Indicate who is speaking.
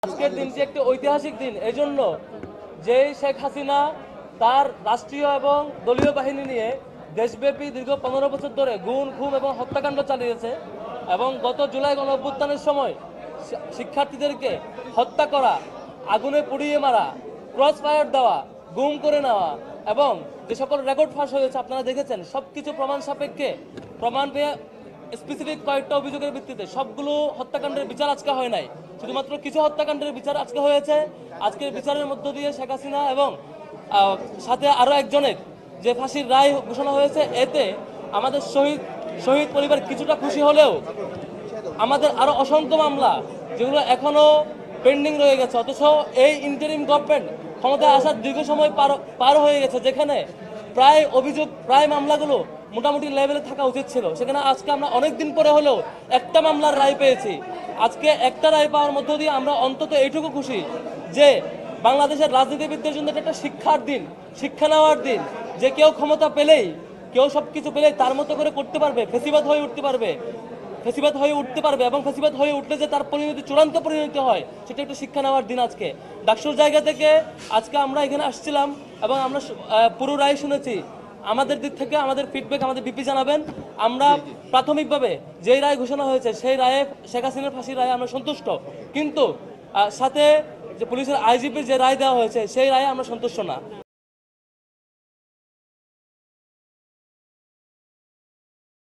Speaker 1: আজকের দিনটি একটি ঐতিহাসিক দিন এজন্য যে শেখ হাসিনা তার রাষ্ট্রীয় এবং দলীয় বাহিনী নিয়ে দেশব্যাপী দীর্ঘ 15 বছর ধরে গুম খুন এবং হত্যাকাণ্ড চালিয়েছে এবং গত জুলাই গণঅভ্যুত্থানের সময় শিক্ষার্থীদেরকে হত্যা করা, আগুনে পুড়িয়ে মারা, ক্রস ফায়ার দেওয়া, গুম করে নেওয়া এবং যে সকল রেকর্ড ফাঁস হয়েছে আপনারা দেখেছেন, সবকিছু প্রমাণ সাপেক্ষে প্রমাণ পেয়ে স্পেসিফিক কয়েকটা অভিযোগের ভিত্তিতে সবগুলো হত্যাকাণ্ডের বিচার আজকে হয় নাই, শুধুমাত্র কিছু হত্যাকাণ্ডের বিচার আজকে হয়েছে। আজকের বিচারের মধ্য দিয়ে শেখ হাসিনা এবং সাথে আরো একজনের যে ফাঁসির রায় ঘোষণা হয়েছে, এতে আমাদের শহীদ পরিবার কিছুটা খুশি হলেও আমাদের আরো অসংখ্য মামলা যেগুলো এখনো পেন্ডিং রয়ে গেছে, অথচ এই ইন্টারিম গভর্নমেন্ট ক্ষমতায় আসার দীর্ঘ সময় পার হয়ে গেছে, যেখানে প্রায় মামলাগুলো মোটামুটি লেভেলে থাকা উচিত ছিল, সেখানে আজকে আমরা অনেক দিন পরে হলেও একটা মামলার রায় পেয়েছি। আজকে একটা রায় পাওয়ার মধ্য দিয়ে আমরা অন্তত এইটুকু খুশি যে বাংলাদেশের রাজনীতিবিদদের জন্য একটা শিক্ষার দিন, শিক্ষা নেওয়ার দিন, যে কেউ ক্ষমতা পেলেই, কেউ সবকিছু পেলেই তার মতো করে করতে পারবে, ফেসিবাদ হয়ে উঠতে পারবে এবং ফেসিবাদ হয়ে উঠলে যে তার পরিণতি চূড়ান্ত পরিণতি হয়, সেটা একটু শিক্ষা নেওয়ার দিন আজকে। ডাকসুর জায়গা থেকে আজকে আমরা এখানে আসছিলাম এবং আমরা পুরো রায় শুনেছি। আমাদের দিক থেকে আমাদের ফিডব্যাক আমাদের বিপি জানাবেন। আমরা প্রাথমিকভাবে যেই রায় ঘোষণা হয়েছে সেই রায়ে, শেখ হাসিনার ফাঁসির রায়ে আমরা সন্তুষ্ট, কিন্তু সাথে যে পুলিশের আইজিপির যে রায় দেওয়া হয়েছে সেই রায়ে আমরা সন্তুষ্ট না।